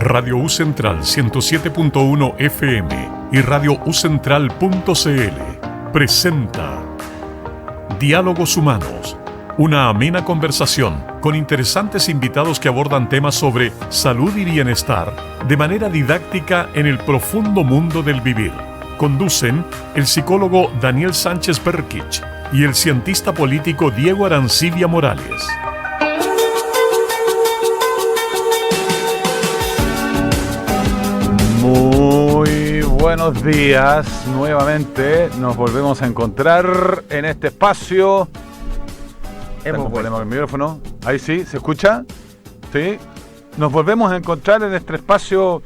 Radio U Central 107.1 FM y Radio ucentral.cl presenta Diálogos Humanos, una amena conversación con interesantes invitados que abordan temas sobre salud y bienestar de manera didáctica en el profundo mundo del vivir. Conducen el psicólogo Daniel Sánchez Perkich y el cientista político Diego Arancibia Morales. Muy buenos días, nuevamente nos volvemos a encontrar en este espacio. Tengo un problema con el micrófono. Ahí sí, ¿se escucha? Sí. Nos volvemos a encontrar en este espacio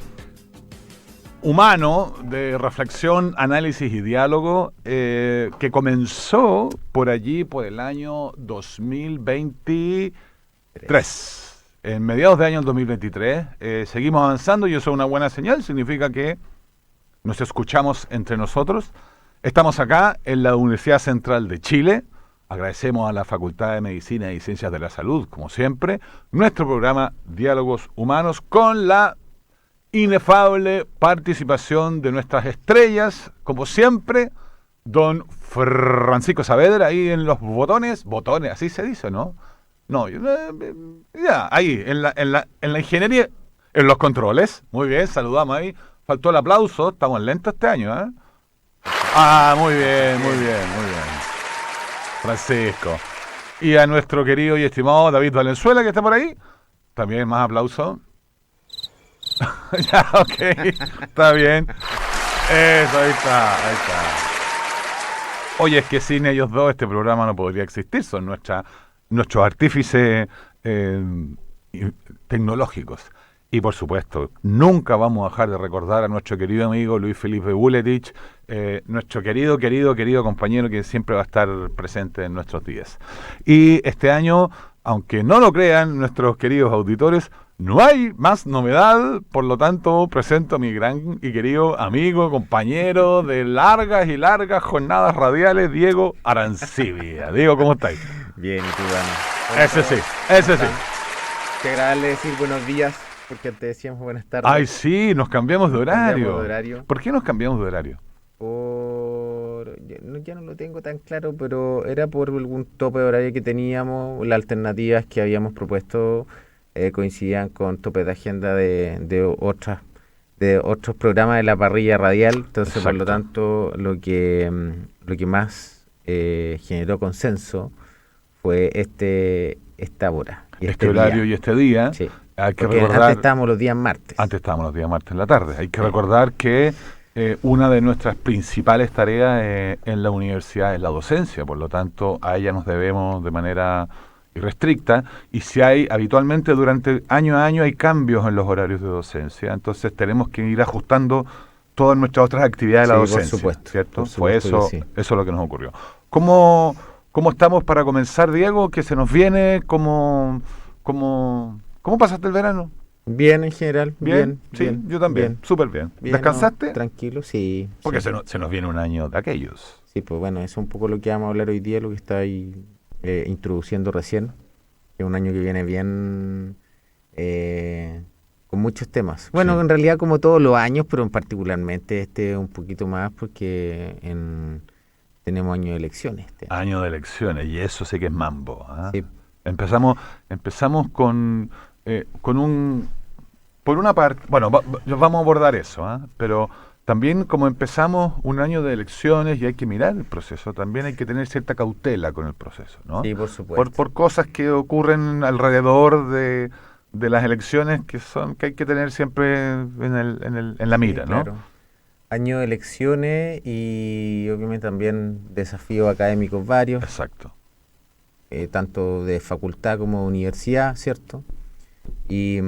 humano de reflexión, análisis y diálogo que comenzó por allí por el año 2023. En mediados de año 2023 seguimos avanzando y eso es una buena señal, significa que nos escuchamos entre nosotros. Estamos acá en la Universidad Central de Chile. Agradecemos a la Facultad de Medicina y Ciencias de la Salud, como siempre, nuestro programa Diálogos Humanos con la inefable participación de nuestras estrellas, como siempre, don Francisco Saavedra, ahí en los botones, así se dice, ¿no? No, ya, ahí, en la ingeniería, en los controles. Muy bien, saludamos ahí. Faltó el aplauso, estamos lentos este año, ¿eh? Ah, muy bien. Francisco. Y a nuestro querido y estimado David Valenzuela, que está por ahí. También más aplauso. Ya, ok, está bien. Eso, ahí está. Oye, es que sin ellos dos este programa no podría existir. Son nuestros artífices tecnológicos. Y por supuesto, nunca vamos a dejar de recordar a nuestro querido amigo Luis Felipe Buletich, nuestro querido compañero que siempre va a estar presente en nuestros días. Y este año, aunque no lo crean nuestros queridos auditores, no hay más novedad, por lo tanto presento a mi gran y querido amigo, compañero de largas y largas jornadas radiales, Diego Arancibia. Diego, ¿cómo estáis? Bien, ¿y tú, Dani? Ese sí. Qué agradable decir buenos días, porque antes decíamos buenas tardes. Ay, sí, nos cambiamos de horario. ¿Por qué nos cambiamos de horario? Ya no lo tengo tan claro, pero era por algún tope de horario que teníamos. Las alternativas que habíamos propuesto coincidían con tope de agenda de otros programas de la parrilla radial. Entonces, exacto. Por lo tanto, lo que más generó consenso fue esta hora. Este horario día. Y este día. Sí. Hay que porque recordar, antes estábamos los días martes. Antes estábamos los días martes en la tarde. Hay que recordar que una de nuestras principales tareas en la universidad es la docencia, por lo tanto a ella nos debemos de manera irrestricta, y si hay habitualmente durante año a año hay cambios en los horarios de docencia, entonces tenemos que ir ajustando todas nuestras otras actividades de la docencia, por supuesto, ¿cierto? Por supuesto Fue eso es lo que nos ocurrió. ¿Cómo estamos para comenzar, Diego? ¿Qué se nos viene? ¿Cómo pasaste el verano? Bien, en general. Bien. Yo también. Súper bien. ¿Descansaste? No, tranquilo, sí. Porque sí. Se nos viene un año de aquellos. Sí, pues bueno, eso es un poco lo que vamos a hablar hoy día, lo que está ahí introduciendo recién. Es un año que viene bien con muchos temas. Bueno, sí. En realidad como todos los años, pero particularmente este un poquito más porque tenemos año de elecciones. Año de elecciones, y eso sí que es mambo. ¿Eh? Sí. Empezamos con por una parte, bueno, vamos a abordar eso, pero también como empezamos un año de elecciones y hay que mirar el proceso, también hay que tener cierta cautela con el proceso, ¿no? Sí, por supuesto. Por cosas que ocurren alrededor de las elecciones que hay que tener siempre en la mira, ¿no? Claro. Año de elecciones y obviamente también desafíos académicos varios. Exacto. Tanto de facultad como de universidad, ¿cierto? Y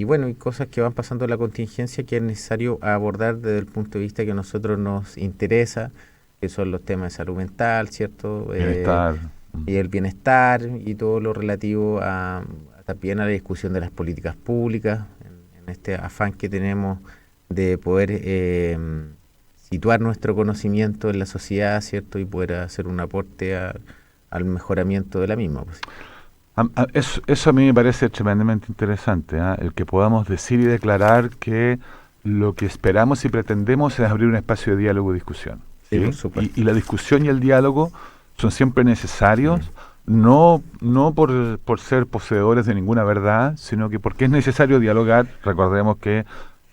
bueno, hay cosas que van pasando en la contingencia que es necesario abordar desde el punto de vista que a nosotros nos interesa, que son los temas de salud mental, ¿cierto? Bienestar. Y el bienestar y todo lo relativo también a la discusión de las políticas públicas, en este afán que tenemos de poder situar nuestro conocimiento en la sociedad, ¿cierto? Y poder hacer un aporte al mejoramiento de la misma. Pues. Eso a mí me parece tremendamente interesante, ¿ah? El que podamos decir y declarar que lo que esperamos y pretendemos es abrir un espacio de diálogo y discusión. Sí, ¿sí? por supuesto. Y la discusión y el diálogo son siempre necesarios, no por ser poseedores de ninguna verdad, sino que porque es necesario dialogar. Recordemos que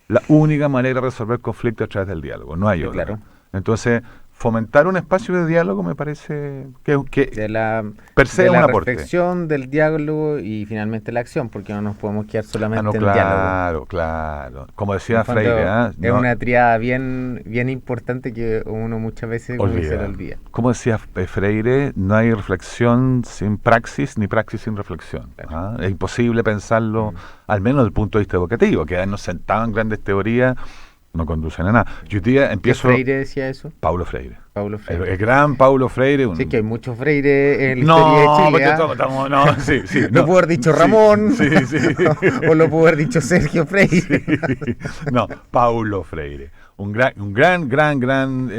la única manera de resolver conflictos es a través del diálogo, no hay Sí, otra. claro. Entonces, fomentar un espacio de diálogo me parece que De la, per se de es la un aporte. reflexión, del diálogo y finalmente la acción, porque no nos podemos quedar solamente No, en diálogo. claro, claro. Como En decía el fondo, Freire, es una triada bien importante que uno muchas veces como que se le olvida. Como decía Freire, no hay reflexión sin praxis, ni praxis sin reflexión. Claro. ¿Ah? Es imposible pensarlo, al menos desde el punto de vista educativo, quedarnos sentados en grandes teorías no conducen a nada. Yo hoy día ¿Qué empiezo... Freire decía eso? Paulo Freire. Paulo Freire. El gran Paulo Freire. Sí, que hay muchos Freire en la historia de Chile. porque estamos, no, sí, sí. Lo pudo haber dicho Ramón. Sí, sí. O lo pudo haber dicho Sergio Freire. Sí. No, Paulo Freire. Un gran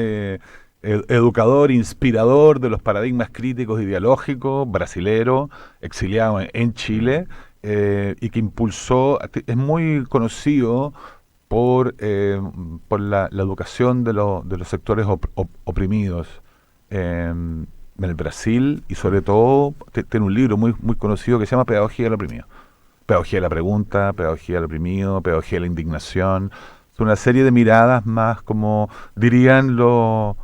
educador, inspirador de los paradigmas críticos ideológicos, brasilero, exiliado en Chile, y que impulsó, es muy conocido por la educación de los sectores oprimidos en el Brasil, y sobre todo tiene un libro muy conocido que se llama Pedagogía del Oprimido. Pedagogía de la pregunta, pedagogía del oprimido, pedagogía de la indignación. Es una serie de miradas más, como dirían los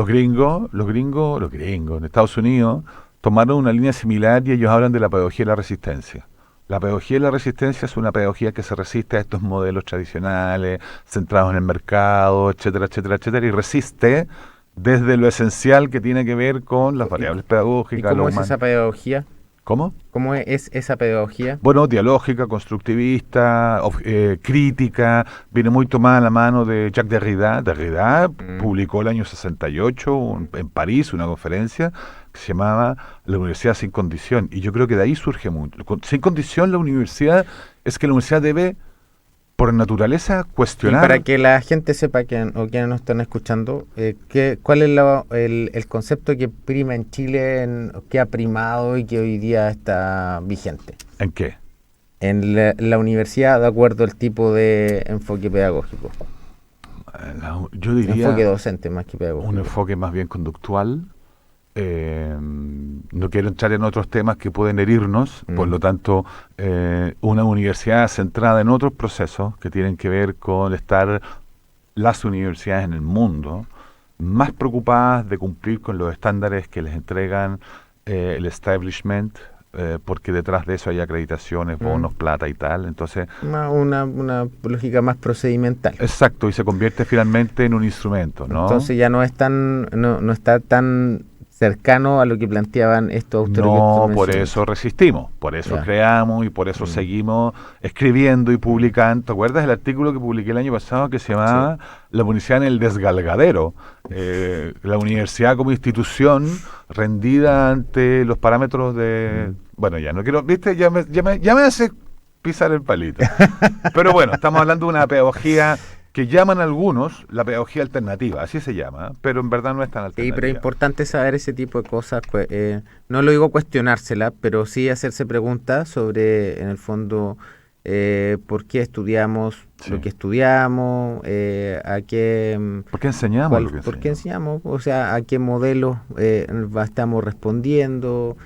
gringos en Estados Unidos, tomaron una línea similar y ellos hablan de la pedagogía de la resistencia. La pedagogía de la resistencia es una pedagogía que se resiste a estos modelos tradicionales, centrados en el mercado, etcétera, etcétera, etcétera, y resiste desde lo esencial que tiene que ver con las variables pedagógicas. ¿Y cómo es esa pedagogía? ¿Cómo? ¿Cómo es esa pedagogía? Bueno, dialógica, constructivista, crítica, viene muy tomada la mano de Jacques Derrida. Derrida publicó el año 68 en París una conferencia que se llamaba La Universidad sin Condición, y yo creo que de ahí surge mucho. Sin condición, la universidad es que la universidad debe, por naturaleza, cuestionar. Y para que la gente sepa, o quienes nos están escuchando, ¿cuál es el concepto que prima en Chile, que ha primado y que hoy día está vigente? ¿En qué? En la universidad, de acuerdo al tipo de enfoque pedagógico. Yo diría... Enfoque docente más que pedagógico. Un enfoque más bien conductual. No quiero entrar en otros temas que pueden herirnos, por lo tanto, una universidad centrada en otros procesos que tienen que ver con estar las universidades en el mundo más preocupadas de cumplir con los estándares que les entregan el establishment, porque detrás de eso hay acreditaciones, bonos, plata y tal. Entonces, una lógica más procedimental. Exacto, y se convierte finalmente en un instrumento, ¿no? Entonces ya no está tan cercano a lo que planteaban estos autores. No, por eso resistimos, por eso creamos y por eso seguimos escribiendo y publicando. ¿Te acuerdas del artículo que publiqué el año pasado que se llamaba La universidad en el desgalgadero? La universidad como institución rendida ante los parámetros de... Bueno, ya no quiero, ¿viste? Ya me hace pisar el palito. Pero bueno, estamos hablando de una pedagogía que llaman algunos la pedagogía alternativa, así se llama, pero en verdad no es tan alternativa. Sí, pero es importante saber ese tipo de cosas, no lo digo cuestionársela, pero sí hacerse preguntas sobre, en el fondo, por qué estudiamos lo que estudiamos, ¿por qué enseñamos lo que ¿por qué enseñamos? O sea, a qué modelos estamos respondiendo,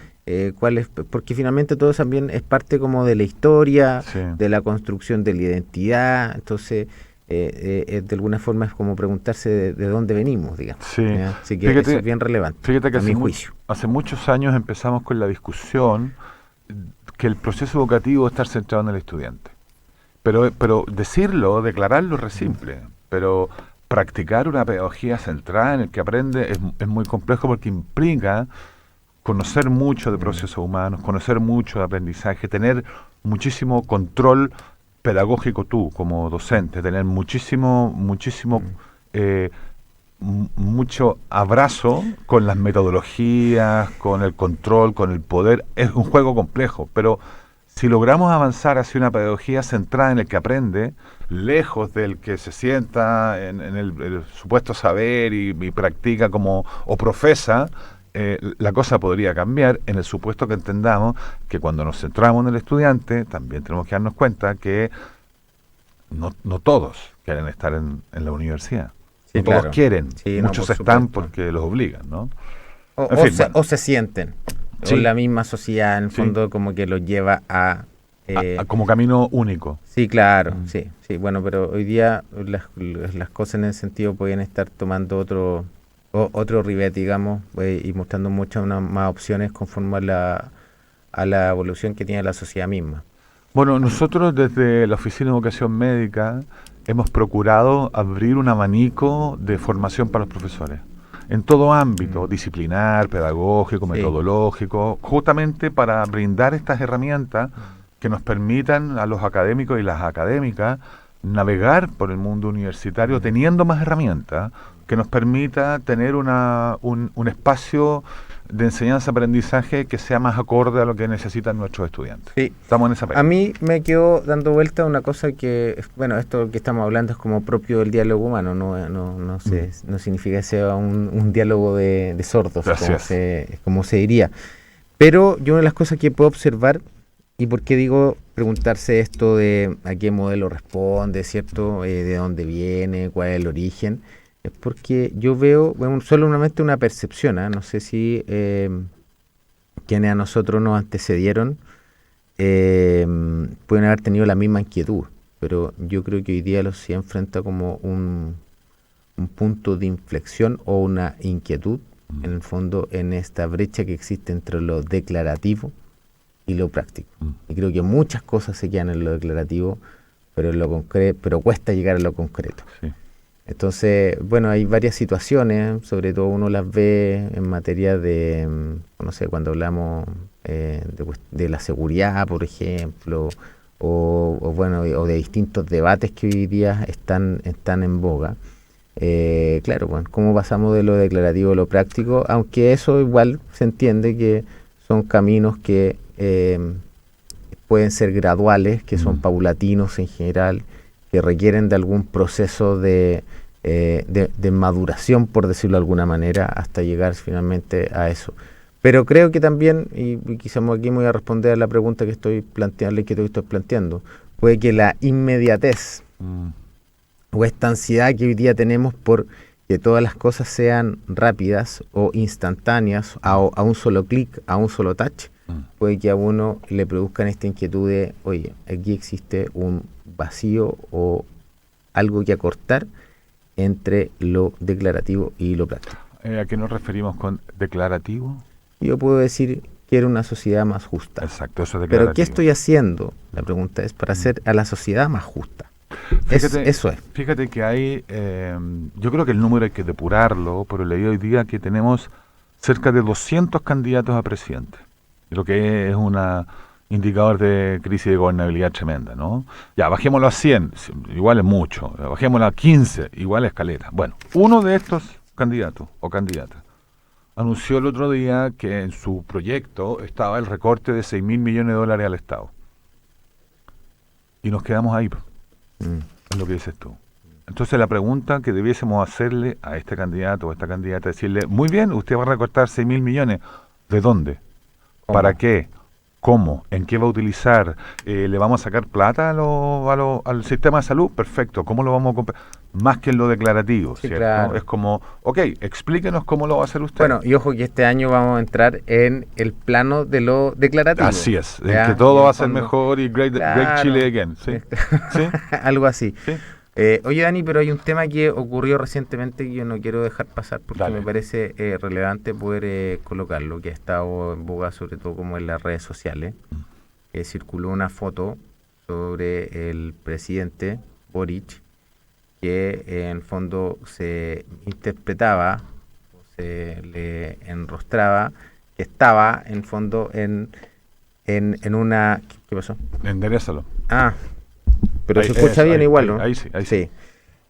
porque finalmente todo también es parte como de la historia, de la construcción de la identidad, entonces... de alguna forma es como preguntarse de dónde venimos, digamos. Sí. Así que eso es bien relevante, fíjate que a mi juicio. Hace muchos años empezamos con la discusión que el proceso educativo debe estar centrado en el estudiante. Pero decirlo, declararlo es re simple, pero practicar una pedagogía centrada en el que aprende es muy complejo, porque implica conocer mucho de procesos humanos, conocer mucho de aprendizaje, tener muchísimo control pedagógico tú como docente, tener mucho abrazo con las metodologías, con el control, con el poder. Es un juego complejo, pero si logramos avanzar hacia una pedagogía centrada en el que aprende, lejos del que se sienta en el supuesto saber y practica o profesa, la cosa podría cambiar en el supuesto que entendamos que cuando nos centramos en el estudiante, también tenemos que darnos cuenta que no todos quieren estar en la universidad. Sí, no claro. todos quieren. Sí, muchos no, por están supuesto. porque los obligan, ¿no? O, En fin, se, bueno. o se sienten. Sí. O la misma sociedad, en el Sí. fondo, como que los lleva a... Como camino único. Sí, claro, sí. Bueno, pero hoy día las cosas en ese sentido pueden estar tomando otro ribete, digamos, y mostrando muchas más opciones conforme a la evolución que tiene la sociedad misma. Bueno, nosotros desde la Oficina de Educación Médica hemos procurado abrir un abanico de formación para los profesores, en todo ámbito, disciplinar, pedagógico, Sí. metodológico, justamente para brindar estas herramientas que nos permitan a los académicos y las académicas navegar por el mundo universitario teniendo más herramientas, que nos permita tener un espacio de enseñanza-aprendizaje que sea más acorde a lo que necesitan nuestros estudiantes. Sí. Estamos en esa A pega. mí me quedó dando vuelta una cosa que, bueno, esto que estamos hablando es como propio del diálogo humano, no significa que sea un diálogo de sordos, como se diría. Pero yo una de las cosas que puedo observar, y por qué digo preguntarse esto de a qué modelo responde, ¿cierto? De dónde viene, cuál es el origen, es porque yo veo solamente una percepción, no sé si quienes a nosotros nos antecedieron pueden haber tenido la misma inquietud, pero yo creo que hoy día los se enfrenta como un punto de inflexión o una inquietud, en el fondo, en esta brecha que existe entre lo declarativo y lo práctico. Y creo que muchas cosas se quedan en lo declarativo, pero en lo concreto, pero cuesta llegar a lo concreto. Sí. Entonces, bueno, hay varias situaciones, sobre todo uno las ve en materia de, no sé, cuando hablamos de la seguridad, por ejemplo, o de distintos debates que hoy día están en boga. Claro, bueno, cómo pasamos de lo declarativo a lo práctico, aunque eso igual se entiende que son caminos que pueden ser graduales, que son paulatinos en general, que requieren de algún proceso de maduración, por decirlo de alguna manera, hasta llegar finalmente a eso. Pero creo que también, y quizás aquí me voy a responder a la pregunta que estoy planteando y que estoy planteando, puede que la inmediatez o esta ansiedad que hoy día tenemos por que todas las cosas sean rápidas o instantáneas, a un solo clic, a un solo touch, puede que a uno le produzcan esta inquietud de, oye, aquí existe un vacío o algo que acortar entre lo declarativo y lo práctico. ¿A qué nos referimos con declarativo? Yo puedo decir que era una sociedad más justa. Exacto, eso es declarativo. Pero ¿qué estoy haciendo? La pregunta es para hacer a la sociedad más justa. Eso es. Fíjate que hay, yo creo que el número hay que depurarlo, pero leí hoy día que tenemos cerca de 200 candidatos a presidente, lo que es un indicador de crisis de gobernabilidad tremenda, ¿no? Ya, bajémoslo a 100, igual es mucho, bajémoslo a 15, igual es caleta. Bueno, uno de estos candidatos o candidatas anunció el otro día que en su proyecto estaba el recorte de 6.000 millones de dólares al Estado. Y nos quedamos ahí. Es lo que dices tú. Entonces la pregunta que debiésemos hacerle a este candidato o a esta candidata es decirle, muy bien, usted va a recortar 6.000 millones. ¿De dónde? ¿Cómo? ¿Para qué? ¿Cómo? ¿En qué va a utilizar? ¿Le vamos a sacar plata al sistema de salud? Perfecto. ¿Cómo lo vamos a comprar? Más que en lo declarativo, Sí, ¿cierto? claro. Es como, ok, explíquenos cómo lo va a hacer usted. Bueno, y ojo que este año vamos a entrar en el plano de lo declarativo. Así es, en ¿Ya? que todo Y en va a ser fondo- mejor y great Claro. Chile again. ¿Sí? ¿Sí? Algo así. ¿Sí? Oye, Dani, pero hay un tema que ocurrió recientemente que yo no quiero dejar pasar porque Dale. me parece relevante poder colocarlo, que ha estado en boga sobre todo como en las redes sociales. Circuló una foto sobre el presidente Boric que en el fondo se interpretaba, o se le enrostraba, que estaba en el fondo en una... ¿Qué pasó? Enderezalo. Ah, pero Ahí, se escucha eso, bien ahí, igual, ahí, ¿no? ahí sí, ahí sí.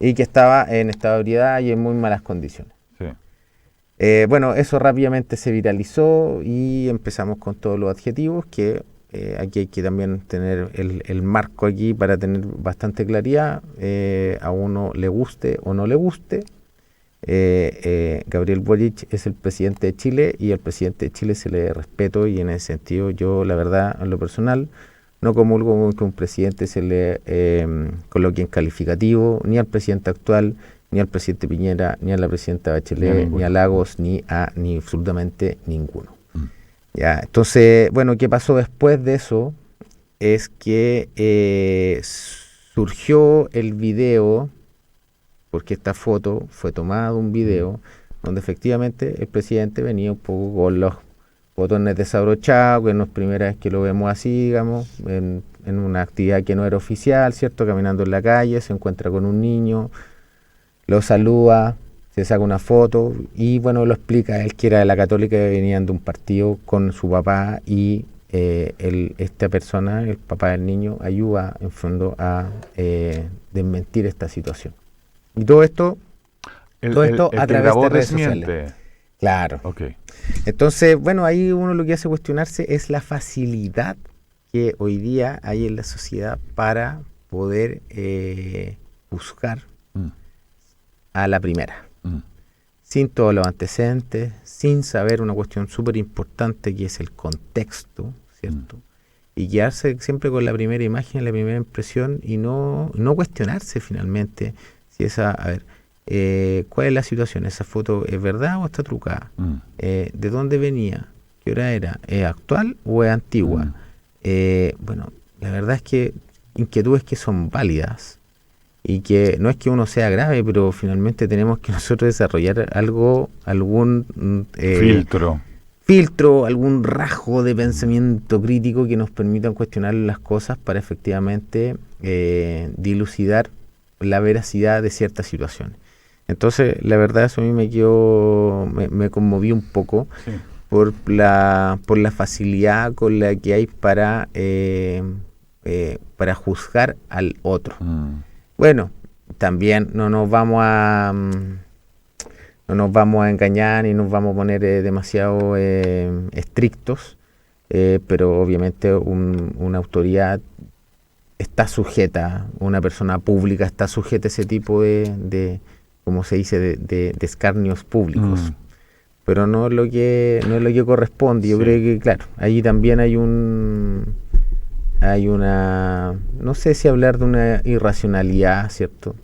Y que estaba en estado de ebriedad y en muy malas condiciones. Sí. Bueno, eso rápidamente se viralizó y empezamos con todos los adjetivos que aquí hay que también tener el marco aquí para tener bastante claridad. A uno le guste o no le guste, Gabriel Boric es el presidente de Chile y al presidente de Chile se le respeto, y en ese sentido yo, la verdad, en lo personal, no comulgo con que un presidente se le coloque en calificativo ni al presidente actual, ni al presidente Piñera, ni a la presidenta Bachelet, ni a Lagos, ni absolutamente ninguno. Ya, entonces, bueno, ¿qué pasó después de eso? Es que surgió el video, porque esta foto fue tomada de un video donde efectivamente el presidente venía un poco con los botones desabrochados, que no es primera vez que lo vemos así, digamos, en una actividad que no era oficial, ¿cierto? Caminando en la calle, se encuentra con un niño, lo saluda, se saca una foto y, bueno, lo explica él, que era de la Católica, que venían de un partido con su papá, y esta persona, el papá del niño, ayuda en fondo a desmentir esta situación. Y todo esto a través de redes sociales. Claro. Okay. Entonces, bueno, ahí uno lo que hace cuestionarse es la facilidad que hoy día hay en la sociedad para poder juzgar a la primera, sin todos los antecedentes, sin saber una cuestión súper importante que es el contexto, ¿cierto? Y quedarse siempre con la primera imagen, la primera impresión, y no cuestionarse finalmente si esa, a ver, ¿cuál es la situación? ¿Esa foto es verdad o está trucada? ¿De dónde venía? ¿Qué hora era? ¿Es actual o es antigua? Bueno, la verdad es que inquietudes que son válidas, y que no es que uno sea grave, pero finalmente tenemos que nosotros desarrollar algún filtro, algún rasgo de pensamiento crítico que nos permitan cuestionar las cosas para efectivamente dilucidar la veracidad de ciertas situaciones. Entonces, la verdad, eso a mí me conmovió un poco, sí, por la facilidad con la que hay para juzgar al otro. Bueno, también no nos vamos a engañar y nos vamos a poner demasiado estrictos, pero obviamente una autoridad está sujeta, una persona pública está sujeta a ese tipo de como se dice, de escarnios públicos. Pero no es lo que corresponde. Yo creo que, claro, allí también hay una, no sé si hablar de una irracionalidad, ¿cierto?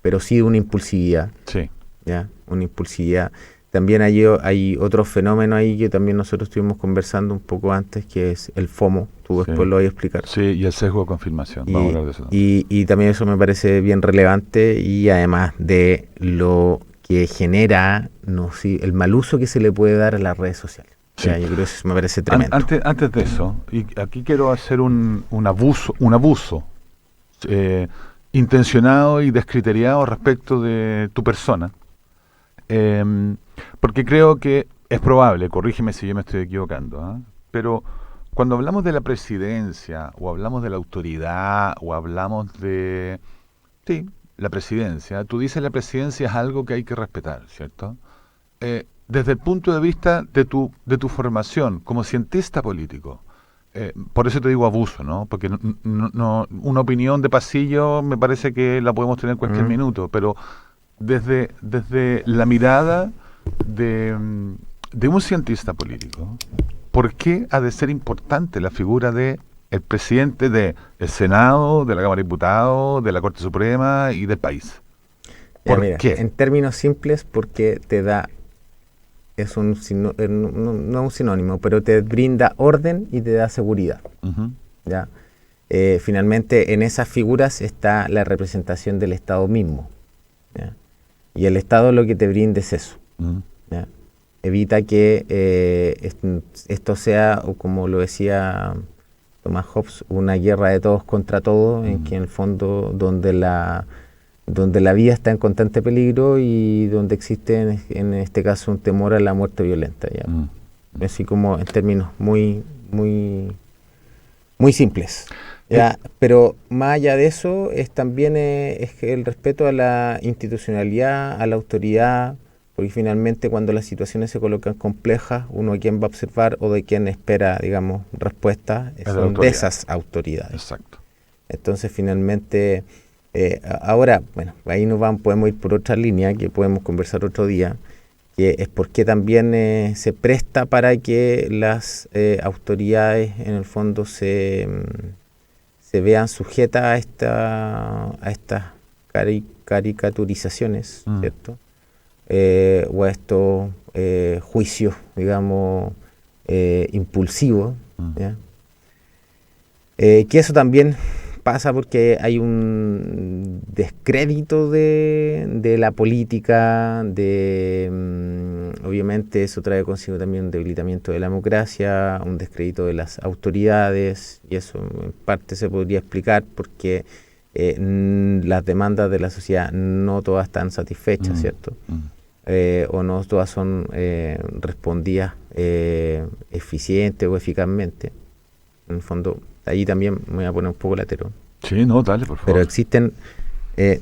Pero sí de una impulsividad. Sí. ¿Ya? Una impulsividad. También hay otro fenómeno ahí que también nosotros estuvimos conversando un poco antes, que es el FOMO. Tú después lo vas a explicar. Sí, y el sesgo de confirmación. Vamos a hablar de eso. Y también eso me parece bien relevante, y además de lo que genera el mal uso que se le puede dar a las redes sociales. Sí. Yo creo que eso me parece tremendo. Antes de eso, y aquí quiero hacer un abuso intencionado y descriteriado respecto de tu persona, porque creo que es probable, corrígeme si yo me estoy equivocando, pero cuando hablamos de la presidencia, o hablamos de la autoridad, o hablamos de la presidencia, tú dices la presidencia es algo que hay que respetar, ¿cierto? Desde el punto de vista de tu formación como cientista político, por eso te digo abuso, ¿no? Porque no, una opinión de pasillo me parece que la podemos tener en cualquier minuto, pero desde la mirada de un cientista político, ¿por qué ha de ser importante la figura de el presidente del Senado, de la Cámara de Diputados, de la Corte Suprema y del país? ¿Por qué? En términos simples, porque te da, no es un sinónimo, pero te brinda orden y te da seguridad. ¿Ya? Finalmente, en esas figuras está la representación del Estado mismo, ¿ya? Y el Estado lo que te brinda es eso. ¿Ya? Evita que esto sea, o como lo decía Thomas Hobbes, una guerra de todos contra todos, en que en el fondo donde la vida está en constante peligro y donde existe en este caso un temor a la muerte violenta, ¿ya? Así como en términos muy simples, ¿ya? Pero más allá de eso es también es el respeto a la institucionalidad, a la autoridad, porque finalmente cuando las situaciones se colocan complejas, uno a quien va a observar o de quien espera, digamos, respuestas son de esas autoridades. Exacto. Entonces finalmente Ahora, bueno, ahí podemos ir por otra línea que podemos conversar otro día, que es porque también se presta para que las autoridades en el fondo se vean sujetas a estas caricaturizaciones, ¿cierto? O a estos juicios, digamos, impulsivos, ¿ya? Que eso también pasa porque hay un descrédito de la política, obviamente eso trae consigo también un debilitamiento de la democracia, un descrédito de las autoridades, y eso en parte se podría explicar porque las demandas de la sociedad no todas están satisfechas, ¿cierto? O no todas son respondidas eficiente o eficazmente. En el fondo, ahí también me voy a poner un poco latero. Sí, no, dale, por favor. Pero existen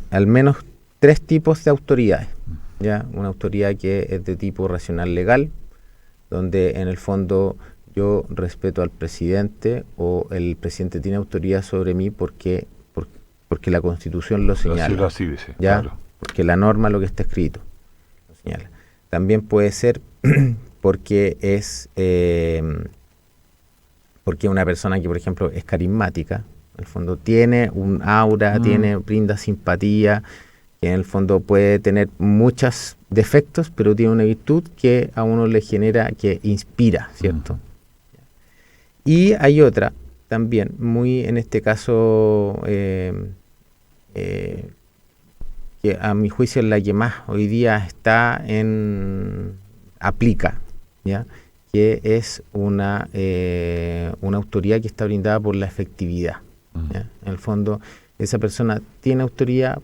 al menos 3 tipos de autoridades. ¿Ya? Una autoridad que es de tipo racional legal, donde en el fondo yo respeto al presidente o el presidente tiene autoridad sobre mí porque la Constitución lo señala. Así dice, ¿ya? claro. Porque la norma, lo que está escrito, lo señala. También puede ser porque es porque una persona que, por ejemplo, es carismática, en el fondo tiene un aura, brinda simpatía, que en el fondo puede tener muchos defectos, pero tiene una virtud que a uno le genera, que inspira, ¿cierto? Y hay otra también, muy en este caso, que a mi juicio es la que más hoy día aplica, ¿ya? Que es una autoridad que está brindada por la efectividad. ¿Ya? En el fondo, esa persona tiene autoridad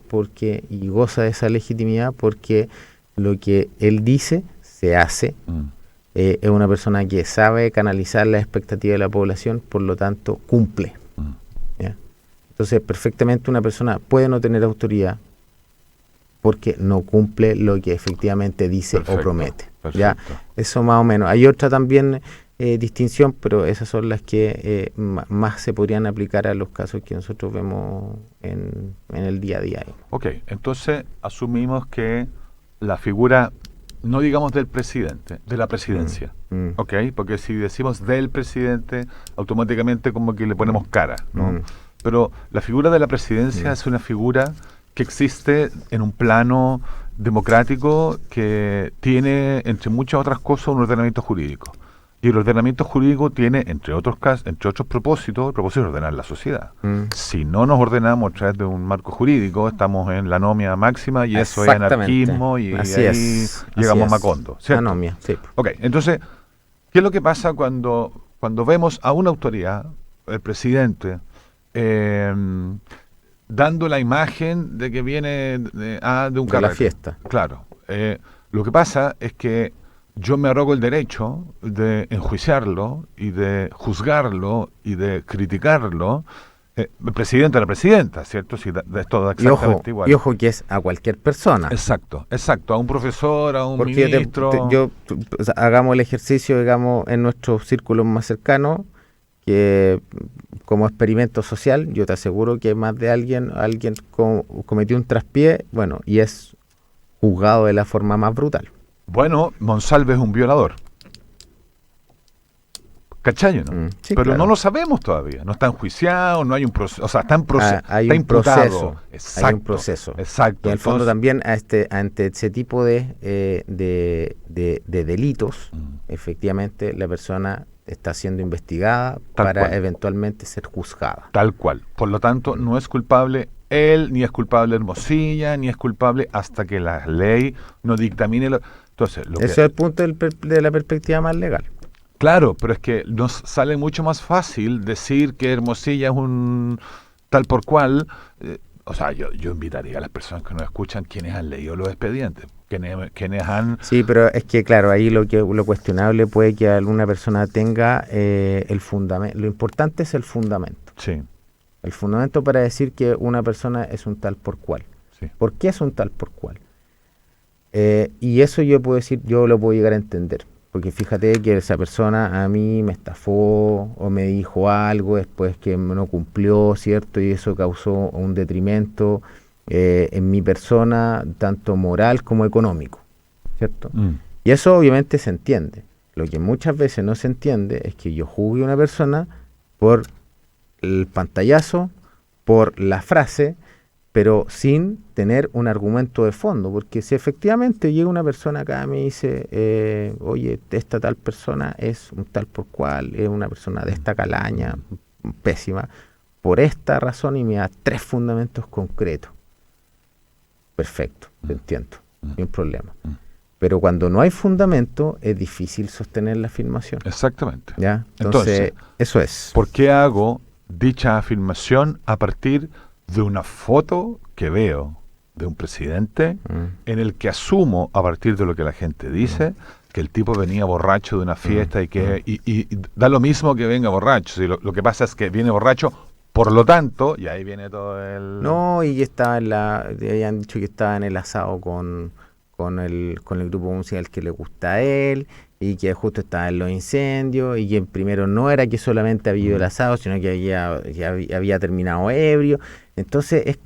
y goza de esa legitimidad porque lo que él dice se hace. Es una persona que sabe canalizar las expectativas de la población, por lo tanto, cumple. ¿Ya? Entonces, perfectamente una persona puede no tener autoridad porque no cumple lo que efectivamente dice o promete. ¿Ya? Eso más o menos. Hay otra también distinción, pero esas son las que más se podrían aplicar a los casos que nosotros vemos en el día a día. Ok, entonces asumimos que la figura, no digamos del presidente, de la presidencia, ok, porque si decimos del presidente, automáticamente como que le ponemos cara, ¿no? Pero la figura de la presidencia es una figura que existe en un plano democrático que tiene, entre muchas otras cosas, un ordenamiento jurídico. Y el ordenamiento jurídico tiene, entre otros propósitos, el propósito de ordenar la sociedad. Si no nos ordenamos a través de un marco jurídico, estamos en la anomia máxima y eso es anarquismo y ahí llegamos a Macondo, ¿cierto? Anomia, sí. Ok, entonces, ¿qué es lo que pasa cuando vemos a una autoridad, el presidente, dando la imagen de que viene de un carrete? La fiesta. Claro. Lo que pasa es que yo me arrogo el derecho de enjuiciarlo y de juzgarlo y de criticarlo. El presidente a la presidenta, ¿cierto? Si es todo exactamente igual. Y ojo que es a cualquier persona. Exacto. A un profesor, a un ministro. Hagamos el ejercicio, digamos, en nuestros círculos más cercanos, que como experimento social, yo te aseguro que más de alguien cometió un traspié, bueno, y es juzgado de la forma más brutal. Bueno, Monsalve es un violador. ¿Cachai, no? Sí, pero claro. no lo sabemos todavía. No está enjuiciado, no hay un proceso. O sea, está en proceso. Hay está un proceso. Exacto, Hay un proceso. Exacto. Y en el fondo también ante ese tipo de delitos, efectivamente la persona está siendo investigada para eventualmente ser juzgada. Tal cual. Por lo tanto, no es culpable él, ni es culpable Hermosilla, ni es culpable hasta que la ley no dictamine. Entonces, Ese es el punto de la perspectiva más legal. Claro, pero es que nos sale mucho más fácil decir que Hermosilla es un tal por cual. O sea, yo invitaría a las personas que nos escuchan quienes han leído los expedientes, quienes han... Sí, pero es que claro, ahí lo cuestionable puede que alguna persona tenga el fundamento. Lo importante es el fundamento. Sí. El fundamento para decir que una persona es un tal por cual. Sí. ¿Por qué es un tal por cual? Y eso yo puedo decir, yo lo puedo llegar a entender. porque fíjate que esa persona a mí me estafó o me dijo algo después que no cumplió, ¿cierto? Y eso causó un detrimento en mi persona, tanto moral como económico, ¿cierto? Y eso obviamente se entiende. Lo que muchas veces no se entiende es que yo juzgue a una persona por el pantallazo, por la frase, pero sin tener un argumento de fondo, porque si efectivamente llega una persona acá y me dice, oye, esta tal persona es un tal por cual, es una persona de esta calaña, pésima, por esta razón, y me da 3 fundamentos concretos. Perfecto, te entiendo, no hay problema. Pero cuando no hay fundamento, es difícil sostener la afirmación. Exactamente. ¿Ya? Entonces, eso es. ¿Por qué hago dicha afirmación a partir de una foto que veo de un presidente en el que asumo, a partir de lo que la gente dice, que el tipo venía borracho de una fiesta y da lo mismo que venga borracho? Si lo que pasa es que viene borracho, por lo tanto, y ahí viene todo el... No, y que estaba habían dicho que estaba en el asado con el grupo musical que le gusta a él, y que justo estaba en los incendios, y que primero no era que solamente había ido el asado, sino que había terminado ebrio. Entonces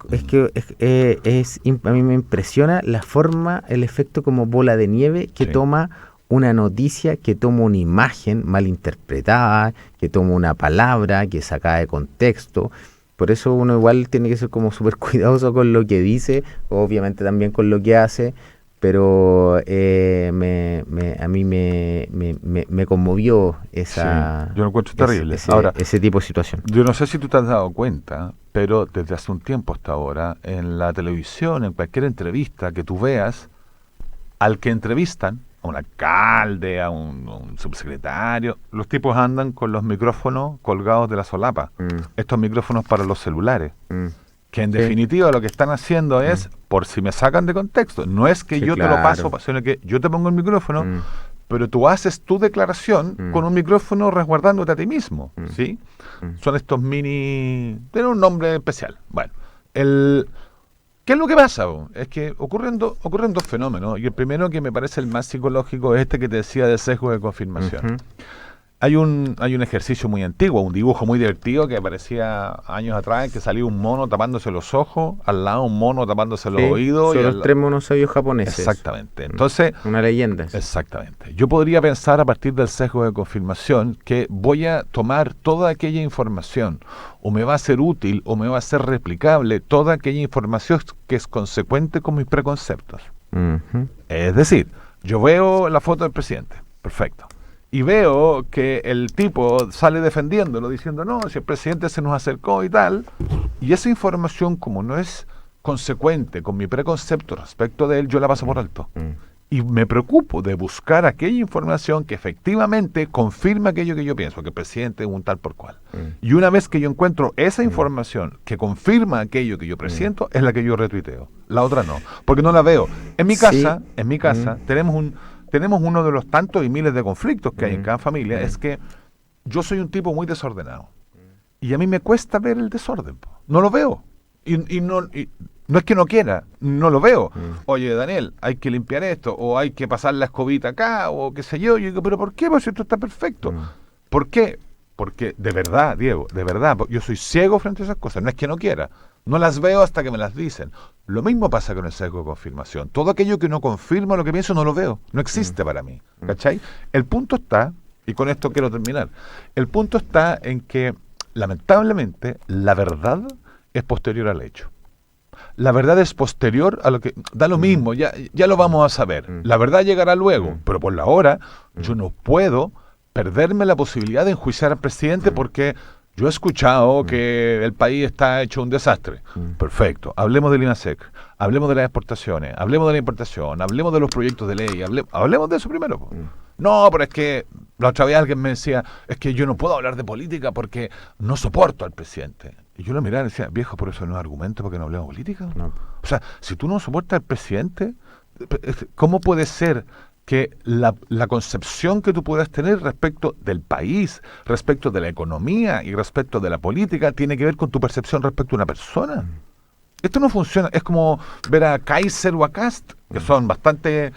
a mí me impresiona la forma, el efecto como bola de nieve que toma una noticia, que toma una imagen mal interpretada, que toma una palabra que saca de contexto. Por eso uno igual tiene que ser como súper cuidadoso con lo que dice, obviamente también con lo que hace, pero a mí me conmovió esa... Sí, yo lo encuentro terrible. Ese tipo de situación. Yo no sé si tú te has dado cuenta, pero desde hace un tiempo hasta ahora, en la televisión, en cualquier entrevista que tú veas, al que entrevistan, a un alcalde, a un subsecretario, los tipos andan con los micrófonos colgados de la solapa. Estos micrófonos para los celulares. Que en definitiva lo que están haciendo es, por si me sacan de contexto, no es que yo te lo paso, sino que yo te pongo el micrófono, pero tú haces tu declaración con un micrófono resguardándote a ti mismo, ¿sí? Son estos mini... tienen un nombre especial. Bueno, ¿qué es lo que pasa? Es que ocurren dos fenómenos, y el primero, que me parece el más psicológico, es este que te decía de sesgo de confirmación. Hay un ejercicio muy antiguo, un dibujo muy divertido que aparecía años atrás, en que salía un mono tapándose los ojos, al lado un mono tapándose los oídos. Son los 3 monos sabios japoneses. Exactamente. Entonces, una leyenda. Exactamente. Yo podría pensar, a partir del sesgo de confirmación, que voy a tomar toda aquella información, o me va a ser útil, o me va a ser replicable, toda aquella información que es consecuente con mis preconceptos. Es decir, yo veo la foto del presidente. Perfecto. Y veo que el tipo sale defendiéndolo, diciendo, no, si el presidente se nos acercó y tal, y esa información, como no es consecuente con mi preconcepto respecto de él, yo la paso por alto. Y me preocupo de buscar aquella información que efectivamente confirma aquello que yo pienso, que el presidente es un tal por cual. Y una vez que yo encuentro esa información que confirma aquello que yo presiento, es la que yo retuiteo. La otra no, porque no la veo. En mi casa, tenemos uno de los tantos y miles de conflictos que hay en cada familia, es que yo soy un tipo muy desordenado. Y a mí me cuesta ver el desorden. No lo veo. Y no es que no quiera, no lo veo. Oye, Daniel, hay que limpiar esto, o hay que pasar la escobita acá, o qué sé yo. Yo digo, ¿pero por qué? Pues esto está perfecto. ¿Por qué? Porque de verdad, Diego, de verdad, yo soy ciego frente a esas cosas. No es que no quiera. No las veo hasta que me las dicen. Lo mismo pasa con el sesgo de confirmación. Todo aquello que no confirma lo que pienso no lo veo. No existe para mí. ¿Cachai? El punto está, y con esto quiero terminar, el punto está en que, lamentablemente, la verdad es posterior al hecho. La verdad es posterior a lo que... Da lo mismo, ya lo vamos a saber. La verdad llegará luego, pero por la hora yo no puedo perderme la posibilidad de enjuiciar al presidente porque... Yo he escuchado que el país está hecho un desastre. Perfecto. Hablemos del INASEC, hablemos de las exportaciones, hablemos de la importación, hablemos de los proyectos de ley, hablemos de eso primero. No, pero es que la otra vez alguien me decía, es que yo no puedo hablar de política porque no soporto al presidente. Y yo lo miraba y decía, viejo, por eso no es argumento porque no hablemos de política. No. O sea, si tú no soportas al presidente, ¿cómo puede ser que la concepción que tú puedas tener respecto del país, respecto de la economía y respecto de la política tiene que ver con tu percepción respecto a una persona? Esto no funciona. Es como ver a Kaiser o a Kast, que son bastante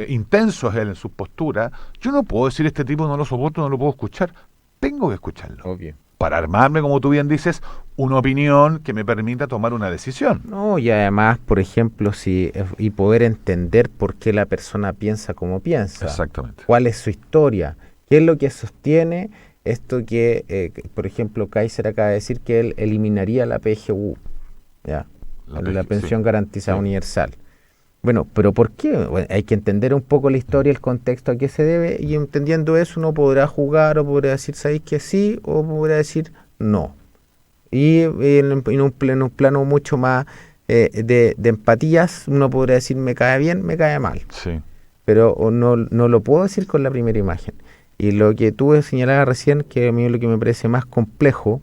intensos él en sus posturas. Yo no puedo decir este tipo no lo soporto, no lo puedo escuchar. Tengo que escucharlo. Obvio. Para armarme, como tú bien dices, una opinión que me permita tomar una decisión. No, y además, por ejemplo, y poder entender por qué la persona piensa como piensa. Exactamente. ¿Cuál es su historia? ¿Qué es lo que sostiene esto por ejemplo, Kaiser acaba de decir que él eliminaría la PGU, ¿ya? La pensión garantizada universal. Bueno, pero ¿por qué? Bueno, hay que entender un poco la historia, el contexto a qué se debe, y entendiendo eso uno podrá jugar o podrá decir, ¿sabéis que sí? O podrá decir no. Y en un plano mucho más de empatías, uno podrá decir, me cae bien, me cae mal. Sí. Pero no lo puedo decir con la primera imagen. Y lo que tú señalabas recién, que a mí es lo que me parece más complejo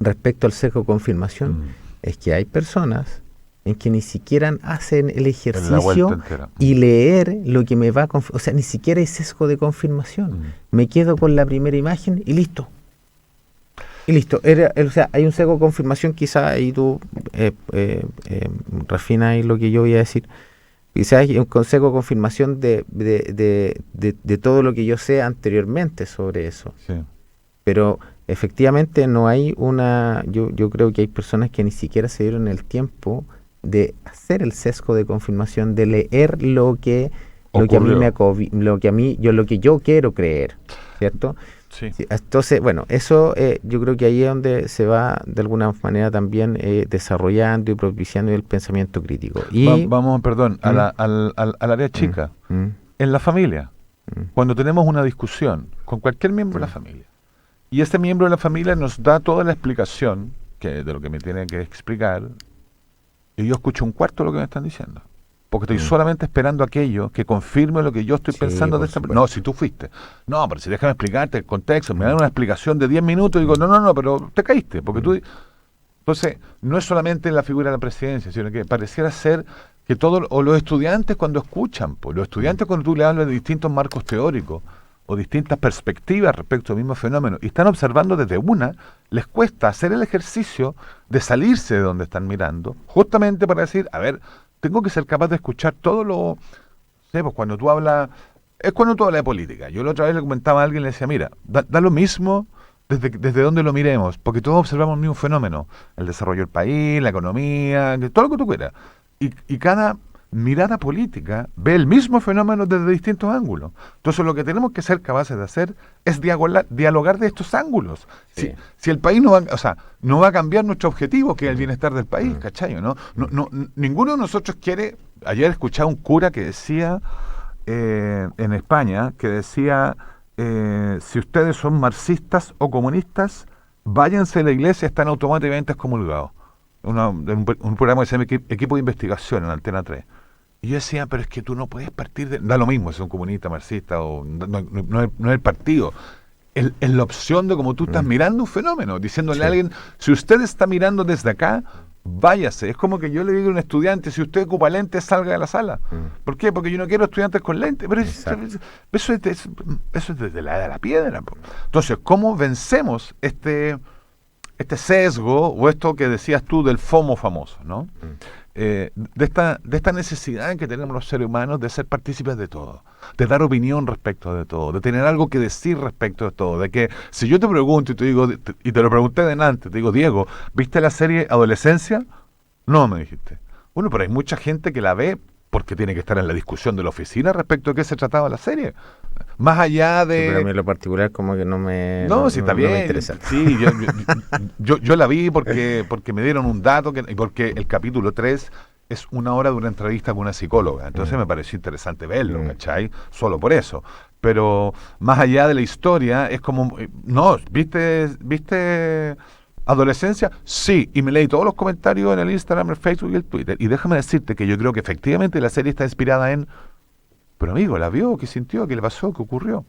respecto al sesgo de confirmación, es que hay personas en que ni siquiera hacen el ejercicio y leer lo que me va a confirmar. O sea, ni siquiera hay sesgo de confirmación. Me quedo con la primera imagen y listo. Y listo. O sea, hay un sesgo de confirmación, quizá, y tú refina ahí lo que yo voy a decir. Quizás hay un sesgo de confirmación de todo lo que yo sé anteriormente sobre eso. Sí. Pero efectivamente no hay yo creo que hay personas que ni siquiera se dieron el tiempo de hacer el sesgo de confirmación, de leer lo que yo quiero creer, ¿cierto? Sí. Sí, entonces, bueno, eso yo creo que ahí es donde se va de alguna manera también desarrollando y propiciando el pensamiento crítico. Y vamos, perdón, al área chica. En la familia, cuando tenemos una discusión con cualquier miembro de la familia, y este miembro de la familia nos da toda la explicación de lo que me tiene que explicar, y yo escucho un cuarto de lo que me están diciendo. Porque estoy solamente esperando aquello que confirme lo que yo estoy pensando de esta persona. No, si tú fuiste. No, pero si déjame explicarte el contexto, me dan una explicación de 10 minutos y digo, no, pero te caíste. Porque tú... Entonces, no es solamente la figura de la presidencia, sino que pareciera ser que o los estudiantes cuando escuchan, pues, los estudiantes cuando tú le hablas de distintos marcos teóricos o distintas perspectivas respecto al mismo fenómeno y están observando desde una, les cuesta hacer el ejercicio de salirse de donde están mirando, justamente para decir, a ver, tengo que ser capaz de escuchar todo lo... pues cuando tú hablas... Es cuando tú hablas de política. Yo la otra vez le comentaba a alguien, le decía, mira, da lo mismo desde donde lo miremos, porque todos observamos el mismo fenómeno. El desarrollo del país, la economía, todo lo que tú quieras. Y cada mirada política ve el mismo fenómeno desde distintos ángulos. Entonces lo que tenemos que ser capaces de hacer es dialogar de estos ángulos. Sí. Si el país no va a cambiar nuestro objetivo, que es el bienestar del país, ¿cachai? ¿No? Ninguno de nosotros quiere... Ayer escuchaba un cura que decía en España, que decía, si ustedes son marxistas o comunistas, váyanse a la iglesia, están automáticamente excomulgados. Un programa que se llama Equipo de Investigación en Antena 3. Y yo decía, pero es que tú no puedes partir de... Da lo mismo si es un comunista, marxista o... No es el partido. Es la opción de cómo tú estás mirando un fenómeno, diciéndole a alguien, si usted está mirando desde acá, váyase. Es como que yo le digo a un estudiante, si usted ocupa lentes, salga de la sala. ¿Por qué? Porque yo no quiero estudiantes con lentes. Pero eso es desde la edad de la piedra. Entonces, ¿cómo vencemos este sesgo o esto que decías tú del FOMO famoso, ¿no? De esta necesidad que tenemos los seres humanos de ser partícipes de todo, de dar opinión respecto de todo, de tener algo que decir respecto de todo, de que si yo te pregunto y te digo, y te lo pregunté delante, te digo, Diego, ¿viste la serie Adolescencia? No, me dijiste. Bueno, pero hay mucha gente que la ve porque tiene que estar en la discusión de la oficina respecto a qué se trataba la serie. Más allá de... Sí, pero a mí en lo particular como que no me está bien. Me interesa. Sí, yo la vi porque me dieron un dato, y porque el capítulo 3 es 1 hora de una entrevista con una psicóloga. Entonces me pareció interesante verlo, ¿cachai? Solo por eso. Pero más allá de la historia, es como... No, ¿viste Adolescencia? Sí, y me leí todos los comentarios en el Instagram, el Facebook y el Twitter. Y déjame decirte que yo creo que efectivamente la serie está inspirada en... Pero amigo, ¿la vio? ¿Qué sintió? ¿Qué le pasó? ¿Qué ocurrió?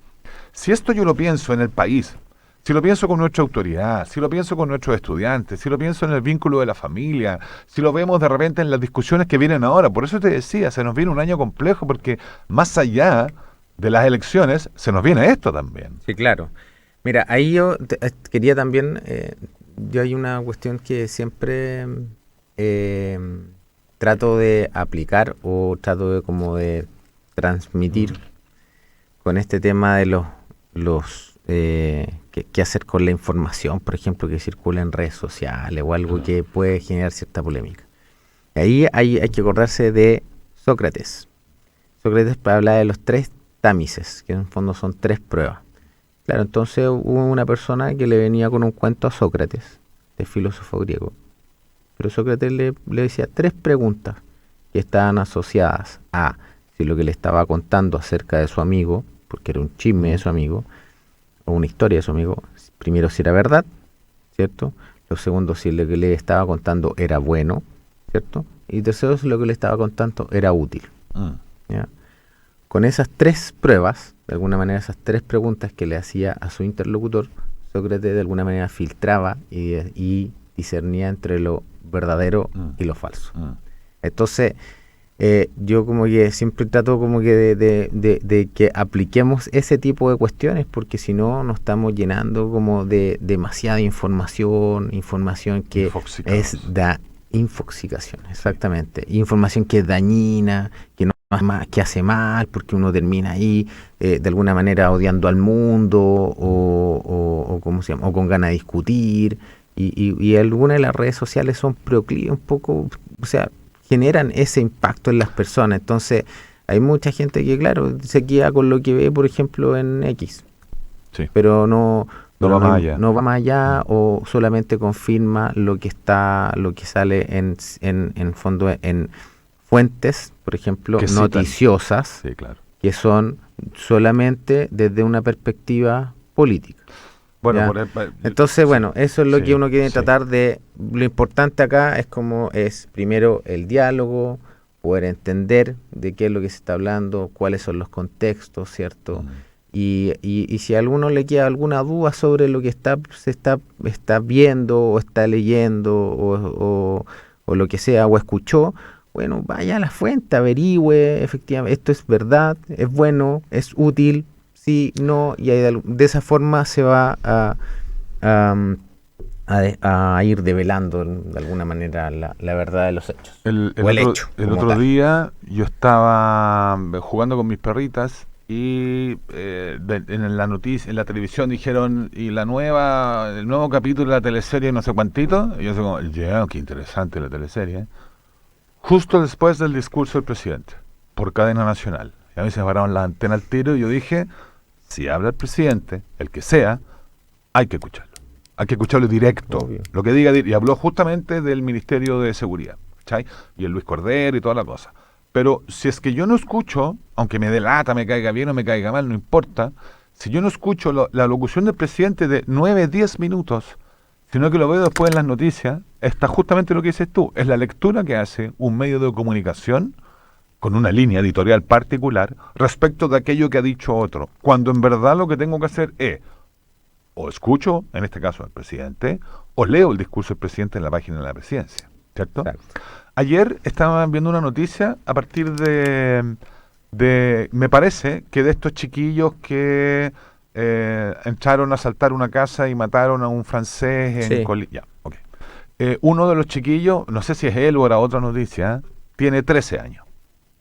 Si esto yo lo pienso en el país, si lo pienso con nuestra autoridad, si lo pienso con nuestros estudiantes, si lo pienso en el vínculo de la familia, si lo vemos de repente en las discusiones que vienen ahora, por eso te decía, se nos viene un año complejo porque más allá de las elecciones, se nos viene esto también. Sí, claro. Mira, ahí yo quería también, yo hay una cuestión que siempre trato de aplicar o trato de como de transmitir con este tema de los qué hacer con la información, por ejemplo, que circula en redes sociales o algo que puede generar cierta polémica. Ahí hay que acordarse de Sócrates. Sócrates habla de los 3 tamices, que en el fondo son 3 pruebas. Claro, entonces hubo una persona que le venía con un cuento a Sócrates, de filósofo griego. Pero Sócrates le decía 3 preguntas que estaban asociadas a si lo que le estaba contando acerca de su amigo, porque era un chisme de su amigo, o una historia de su amigo, primero si era verdad, ¿cierto? Lo segundo, si lo que le estaba contando era bueno, ¿cierto? Y tercero, si lo que le estaba contando era útil. ¿Ya? Con esas 3 pruebas, de alguna manera esas 3 preguntas que le hacía a su interlocutor, Sócrates de alguna manera filtraba y discernía entre lo verdadero y lo falso. Entonces, yo como que siempre trato como que de que apliquemos ese tipo de cuestiones, porque si no nos estamos llenando como de demasiada información que es infoxicación, exactamente. Información que es dañina, que hace mal, porque uno termina ahí de alguna manera odiando al mundo o ¿cómo se llama? O con ganas de discutir. Y algunas de las redes sociales son proclives un poco, o sea, generan ese impacto en las personas. Entonces, hay mucha gente que, claro, se queda con lo que ve, por ejemplo, en X. Sí. Pero no va más allá. O solamente confirma lo que sale en fondo en fuentes, por ejemplo, que noticiosas, sí, claro, que son solamente desde una perspectiva política. Bueno, entonces, bueno, eso es lo que uno quiere sí. tratar de... Lo importante acá es primero el diálogo, poder entender de qué es lo que se está hablando, cuáles son los contextos, ¿cierto? Y si a alguno le queda alguna duda sobre lo que se está viendo o está leyendo o lo que sea, o escuchó, bueno, vaya a la fuente, averigüe, efectivamente, esto es verdad, es bueno, es útil, sí, no, y de esa forma se va a ir develando de alguna manera la verdad de los hechos. El otro día yo estaba jugando con mis perritas y en la televisión dijeron el nuevo capítulo de la teleserie no sé cuántito, y yo digo, qué interesante la teleserie, justo después del discurso del presidente por cadena nacional. Y a mí se me pararon la antena al tiro y yo dije, si habla el presidente, el que sea, hay que escucharlo. Hay que escucharlo directo. Obvio. Lo que diga, y habló justamente del Ministerio de Seguridad, ¿cachai? Y el Luis Cordero y toda la cosa. Pero si es que yo no escucho, aunque me dé lata, me caiga bien o me caiga mal, no importa, si yo no escucho la locución del presidente de 9-10 minutos, sino que lo veo después en las noticias, está justamente lo que dices tú, es la lectura que hace un medio de comunicación con una línea editorial particular respecto de aquello que ha dicho otro, cuando en verdad lo que tengo que hacer es o escucho, en este caso al presidente, o leo el discurso del presidente en la página de la presidencia, ¿cierto? Exacto. Ayer estaba viendo una noticia a partir de me parece que de estos chiquillos que entraron a asaltar una casa y mataron a un francés en Colilla. Okay. Uno de los chiquillos, no sé si es él o era otra noticia, tiene 13 años.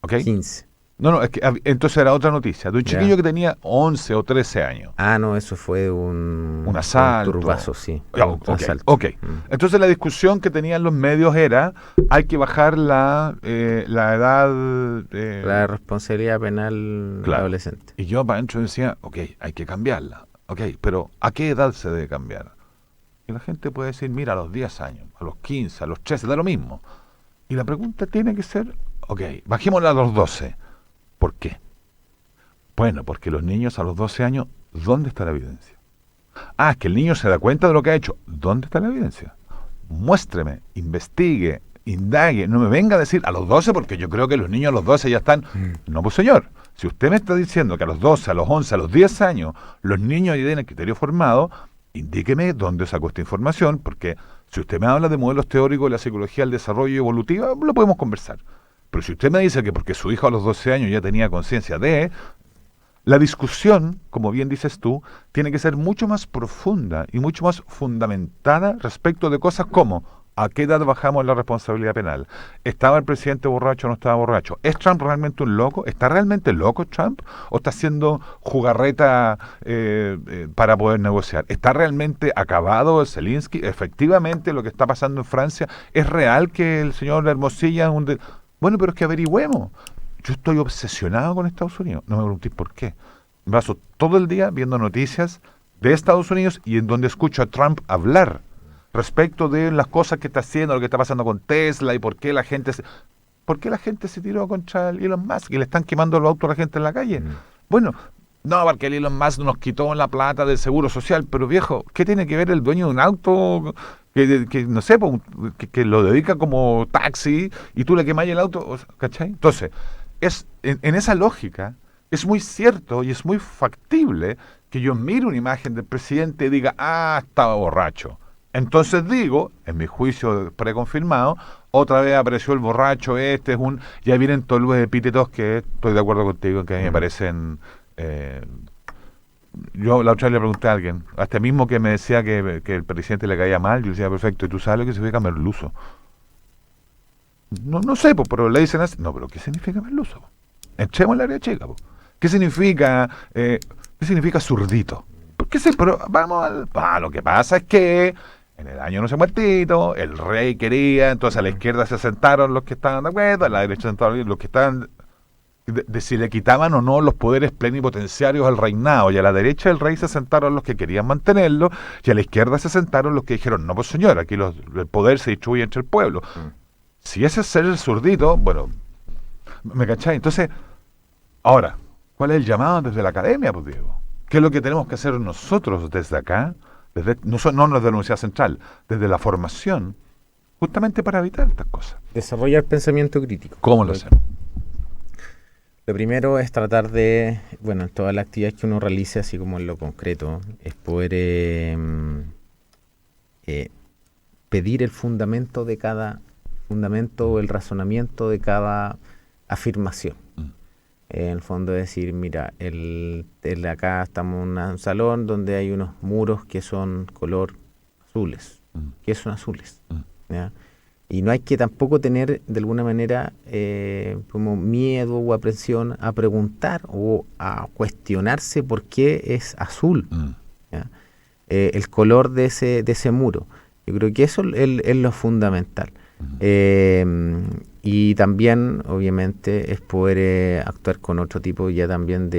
¿Okay? 15. No, es que entonces era otra noticia, de un chiquillo que tenía 11 o 13 años. Ah, no, eso fue un asalto. Un turbazo, sí. Asalto. Okay. Entonces la discusión que tenían los medios era, hay que bajar la edad... la responsabilidad penal adolescente. Y yo para adentro decía, hay que cambiarla. Pero ¿a qué edad se debe cambiar? Y la gente puede decir, mira, a los 10 años, a los 15, a los 13, da lo mismo. Y la pregunta tiene que ser, bajémosla a los 12. ¿Por qué? Bueno, porque los niños a los 12 años, ¿dónde está la evidencia? Es que el niño se da cuenta de lo que ha hecho. ¿Dónde está la evidencia? Muéstreme, investigue, indague. No me venga a decir a los 12 porque yo creo que los niños a los 12 ya están... No, pues señor, si usted me está diciendo que a los 12, a los 11, a los 10 años los niños ya tienen el criterio formado, indíqueme dónde sacó esta información, porque si usted me habla de modelos teóricos de la psicología del desarrollo evolutiva, lo podemos conversar. Pero si usted me dice que porque su hijo a los 12 años ya tenía conciencia de... La discusión, como bien dices tú, tiene que ser mucho más profunda y mucho más fundamentada respecto de cosas como ¿A qué edad bajamos la responsabilidad penal? ¿Estaba el presidente borracho o no estaba borracho? ¿Es Trump realmente un loco? ¿Está realmente loco Trump? ¿O está haciendo jugarreta para poder negociar? ¿Está realmente acabado el Zelensky? ¿Efectivamente lo que está pasando en Francia es real que el señor Hermosilla es un... Bueno, pero es que averigüemos. Yo estoy obsesionado con Estados Unidos. No me preguntéis por qué. Me paso todo el día viendo noticias de Estados Unidos y en donde escucho a Trump hablar respecto de las cosas que está haciendo, lo que está pasando con Tesla y por qué la gente se tiró contra el Elon Musk y le están quemando los autos a la gente en la calle. Bueno, no, porque el Elon Musk nos quitó la plata del seguro social, pero viejo, ¿qué tiene que ver el dueño de un auto que no sé, que lo dedica como taxi y tú le quemas el auto? ¿Cachai? Entonces, en esa lógica es muy cierto y es muy factible que yo mire una imagen del presidente y diga, estaba borracho. Entonces digo, en mi juicio preconfirmado, otra vez apareció el borracho, ya vienen todos los epítetos que estoy de acuerdo contigo, que a mí me parecen... yo la otra vez le pregunté a alguien, a este mismo que me decía que el presidente le caía mal, yo decía, perfecto, ¿y tú sabes lo que significa merluzo? No sé, pero le dicen así. No, pero ¿qué significa merluzo? Echemos el área chica. ¿Qué significa zurdito? Pero vamos lo que pasa es que en el año no sé muertito, el rey quería, entonces a la izquierda se sentaron los que estaban de acuerdo, a la derecha se sentaron los que estaban de si le quitaban o no los poderes plenipotenciarios al reinado, y a la derecha del rey se sentaron los que querían mantenerlo, y a la izquierda se sentaron los que dijeron, no, pues señor, aquí el poder se distribuye entre el pueblo. Si ese es ser el zurdito, bueno, ¿me cachai? Entonces, ahora, ¿cuál es el llamado desde la academia, pues Diego? ¿Qué es lo que tenemos que hacer nosotros desde acá? No desde la Universidad Central, desde la formación, justamente para evitar estas cosas. Desarrollar pensamiento crítico. ¿Cómo lo hacemos? Lo primero es tratar de, en todas las actividades que uno realice, así como en lo concreto, es poder pedir el fundamento o el razonamiento de cada afirmación. En el fondo decir, mira, acá estamos en un salón donde hay unos muros que son color azules. ¿Qué son azules? ¿Ya? Y no hay que tampoco tener, de alguna manera, como miedo o aprensión a preguntar o a cuestionarse por qué es azul, ¿ya? El color de ese muro. Yo creo que eso es lo fundamental. Y también, obviamente, es poder actuar con otro tipo ya también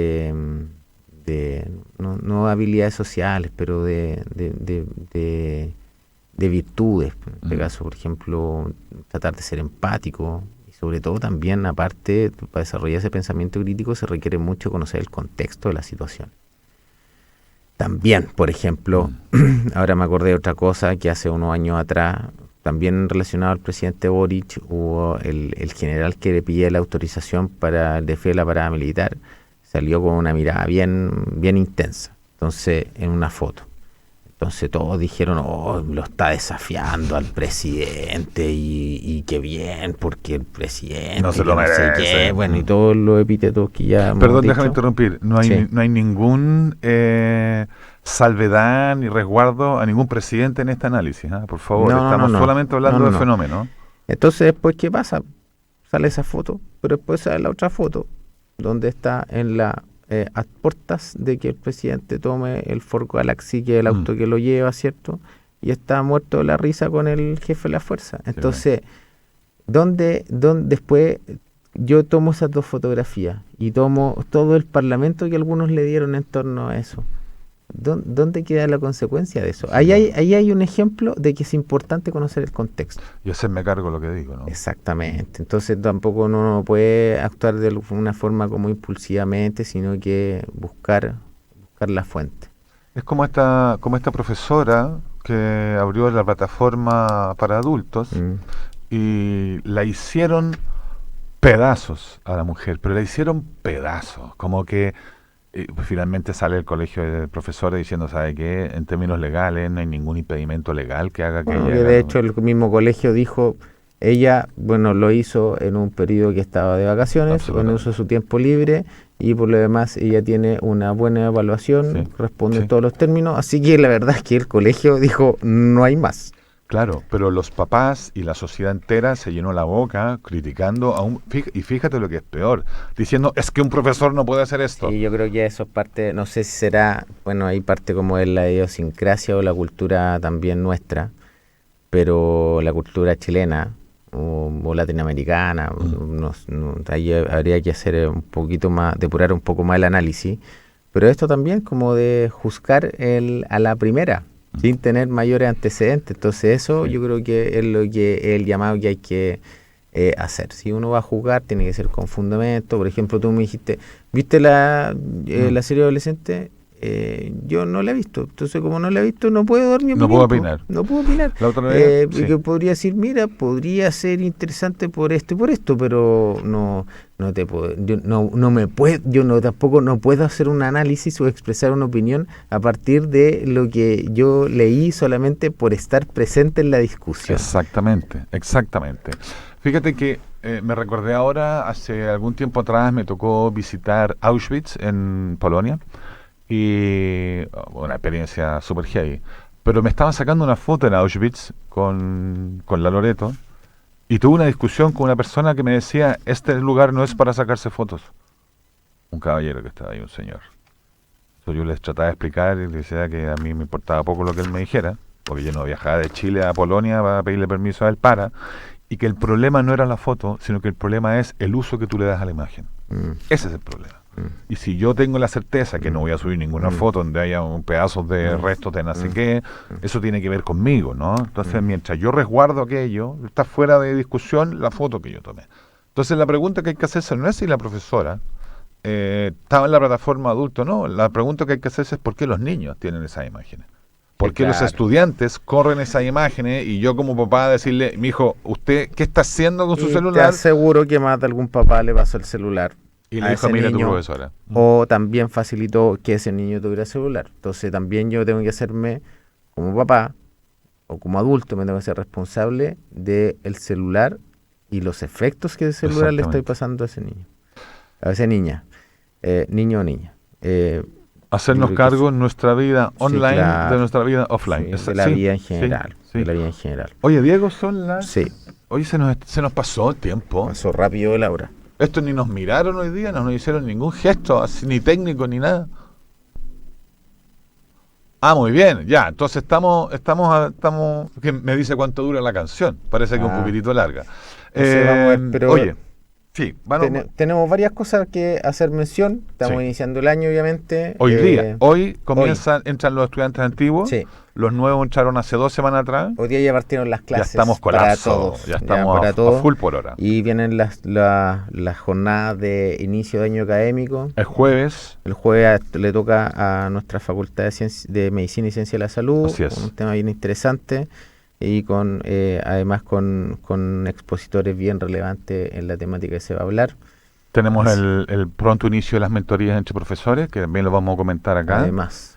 no habilidades sociales, pero de virtudes. En este caso, por ejemplo, tratar de ser empático y sobre todo también, aparte, para desarrollar ese pensamiento crítico se requiere mucho conocer el contexto de la situación. También, por ejemplo, ahora me acordé de otra cosa que hace unos años atrás, también relacionado al presidente Boric, hubo el general que le pide la autorización para el desfile de la parada militar, salió con una mirada bien intensa, entonces en una foto. Entonces todos dijeron, lo está desafiando al presidente y qué bien, porque el presidente no se lo merece. No sé qué, bueno, y todos los epítetos que ya Perdón, déjame interrumpir, no hay ningún salvedad ni resguardo a ningún presidente en este análisis, por favor, estamos solamente hablando del fenómeno. Entonces después, ¿qué pasa? Sale esa foto, pero después sale la otra foto, donde está a puertas de que el presidente tome el Ford Galaxy, que es el auto que lo lleva, ¿cierto? Y está muerto de la risa con el jefe de la fuerza. Entonces, ¿dónde después yo tomo esas dos fotografías y tomo todo el parlamento que algunos le dieron en torno a eso? ¿Dónde queda la consecuencia de eso? Ahí hay un ejemplo de que es importante conocer el contexto. Y hacerme cargo de lo que digo, ¿no? Exactamente. Entonces tampoco uno no puede actuar de una forma como impulsivamente, sino que buscar la fuente. Es como esta profesora que abrió la plataforma para adultos y la hicieron pedazos a la mujer, pero la hicieron pedazos, como que finalmente sale el colegio de profesores diciendo, ¿sabe qué? En términos legales no hay ningún impedimento legal que haga que ella... De hecho, el mismo colegio dijo, ella, lo hizo en un periodo que estaba de vacaciones, en uso de su tiempo libre, y por lo demás ella tiene una buena evaluación, responde a todos los términos, así que la verdad es que el colegio dijo, no hay más. Claro, pero los papás y la sociedad entera se llenó la boca criticando y fíjate lo que es peor, diciendo es que un profesor no puede hacer esto. Y yo creo que eso es parte, no sé si será, bueno, hay parte como es la idiosincrasia o la cultura también nuestra, pero la cultura chilena o latinoamericana, ahí habría que hacer un poquito más, depurar un poco más el análisis, pero esto también como de juzgar a la primera, sin tener mayores antecedentes. Entonces eso yo creo que es lo que el llamado que hay que hacer. Si uno va a jugar, tiene que ser con fundamento. Por ejemplo, tú me dijiste, ¿viste la serie adolescente? Yo no la he visto. Entonces, como no la he visto, no puedo dar mi opinión. No puedo opinar. No puedo opinar. La otra vez, que podría decir, mira, podría ser interesante por esto y por esto, pero no te puedo, yo tampoco no puedo hacer un análisis o expresar una opinión a partir de lo que yo leí solamente por estar presente en la discusión. Exactamente. Fíjate que me recordé ahora, hace algún tiempo atrás me tocó visitar Auschwitz en Polonia y una experiencia súper heavy. Pero me estaban sacando una foto en Auschwitz con la Loreto y tuve una discusión con una persona que me decía, este lugar no es para sacarse fotos. Un caballero que estaba ahí, un señor. Entonces yo les trataba de explicar y les decía que a mí me importaba poco lo que él me dijera, porque yo no viajaba de Chile a Polonia para pedirle permiso a él y que el problema no era la foto, sino que el problema es el uso que tú le das a la imagen. Ese es el problema. Y si yo tengo la certeza que no voy a subir ninguna foto donde haya un pedazo de restos de no sé qué, eso tiene que ver conmigo, ¿no? Entonces, mientras yo resguardo aquello, está fuera de discusión la foto que yo tomé. Entonces, la pregunta que hay que hacerse no es si la profesora estaba en la plataforma adulto, no. La pregunta que hay que hacerse es por qué los niños tienen esas imágenes. ¿Por qué los estudiantes corren esas imágenes y yo como papá decirle, mi hijo, ¿usted qué está haciendo con su celular? Te aseguro que más de algún papá le pasó el celular. Y le dijo, mira tu profesora. O también facilitó que ese niño tuviera celular. Entonces también yo tengo que hacerme, como papá o como adulto, me tengo que ser responsable del celular y los efectos que el celular le estoy pasando a ese niño. A esa niña. Niño o niña. Hacernos cargo en nuestra vida online, claro, de nuestra vida offline. Sí, de la vida en general. De la vida en general. Oye, Diego, son las... Sí. Oye, se nos pasó el tiempo. Pasó rápido, Laura. Estos ni nos miraron hoy día, no nos hicieron ningún gesto, así, ni técnico, ni nada. Ah, muy bien, ya, entonces estamos, que me dice cuánto dura la canción, parece que un poquitito larga. Entonces, vamos a ver, pero oye, sí, tenemos varias cosas que hacer mención, estamos iniciando el año obviamente. Hoy entran los estudiantes antiguos, los nuevos entraron hace 2 semanas atrás. Hoy día ya partieron las clases. Ya estamos colapsados, ya estamos a full por hora. Y vienen las jornadas de inicio de año académico. El jueves le toca a nuestra Facultad de Medicina y Ciencia de la Salud. Así es. Un tema bien interesante y además con expositores bien relevantes en la temática que se va a hablar. Tenemos el pronto inicio de las mentorías entre profesores, que también lo vamos a comentar acá. Además.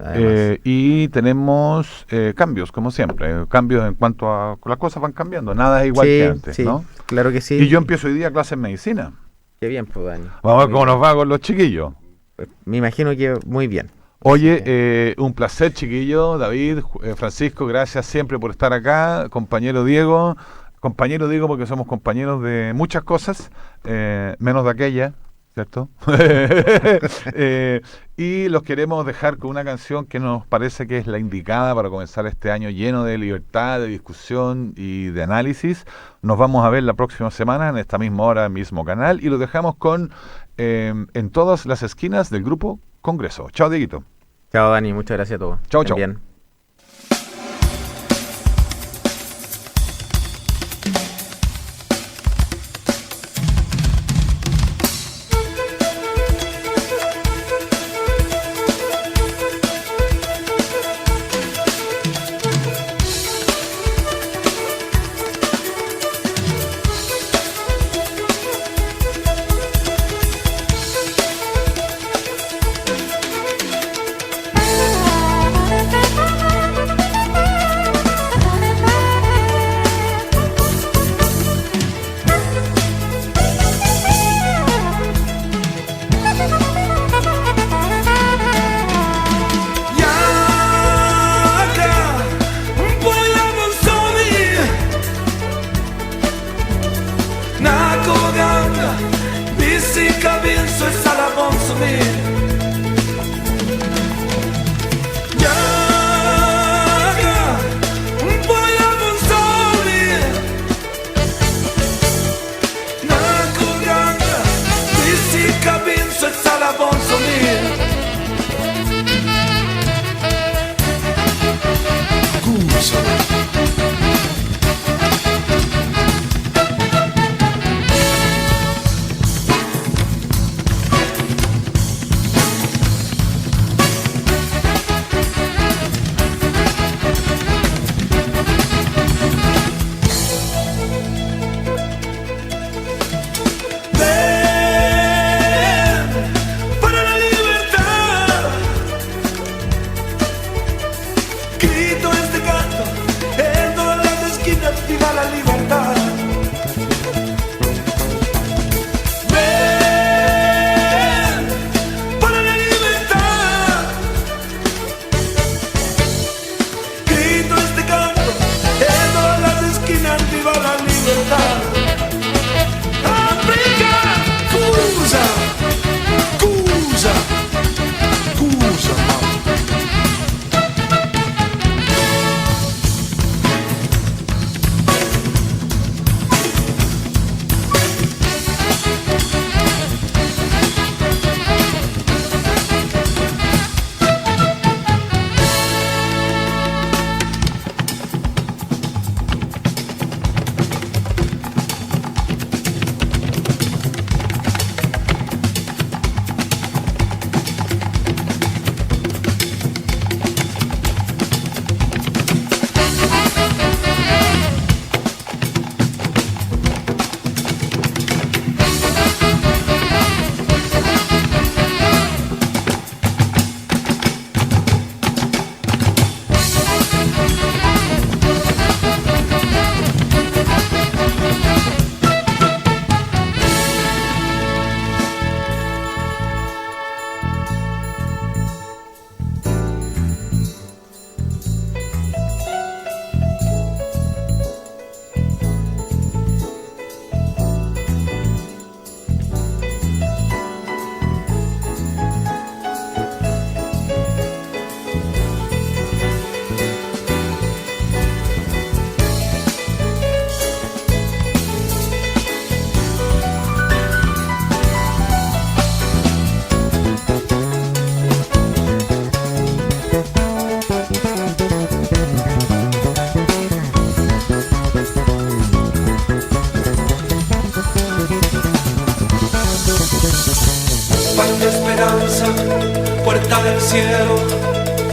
Y tenemos cambios, como siempre. Cambios en cuanto a... Las cosas van cambiando, nada es igual que antes, ¿no? Claro que sí. Y yo empiezo hoy día clase en medicina. Qué bien, pues, Dani. Vamos a ver cómo nos va con los chiquillos. Pues, me imagino que muy bien. Oye, un placer, chiquillo. David, Francisco, gracias siempre por estar acá. Compañero Diego porque somos compañeros de muchas cosas, menos de aquella, ¿cierto? Y los queremos dejar con una canción que nos parece que es la indicada para comenzar este año lleno de libertad, de discusión y de análisis. Nos vamos a ver la próxima semana en esta misma hora, mismo canal, y los dejamos con En todas las esquinas del grupo Congreso. Chao, Dieguito. Chao, Dani, muchas gracias a todos. Chao, chao. Bien. fisica vinse sarà consumir. Jaga, voy a consumir. Na kuganga, fisica vinse sarà consumir. Puerta del cielo,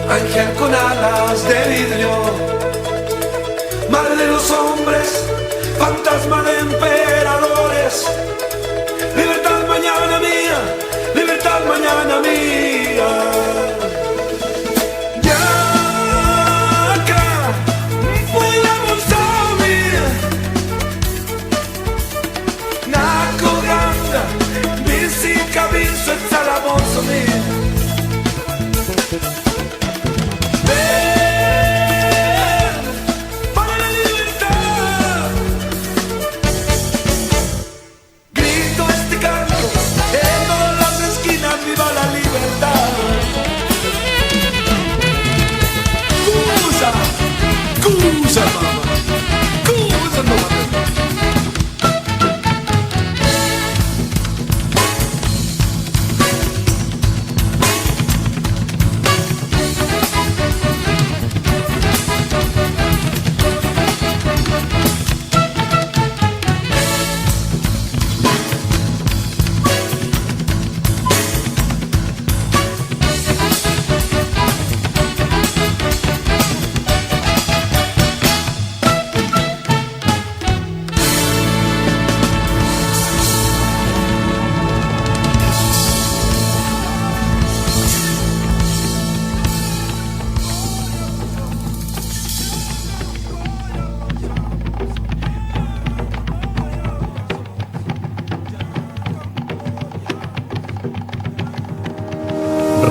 ángel con alas de vidrio, madre de los hombres, fantasma de emperadores, libertad mañana mía, libertad mañana mía.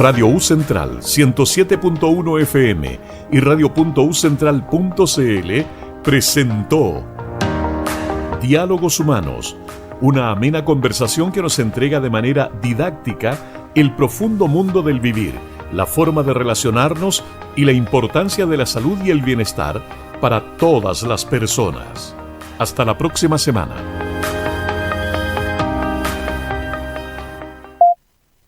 Radio U Central 107.1 FM y radio.ucentral.cl presentó Diálogos Humanos, una amena conversación que nos entrega de manera didáctica el profundo mundo del vivir, la forma de relacionarnos y la importancia de la salud y el bienestar para todas las personas. Hasta la próxima semana.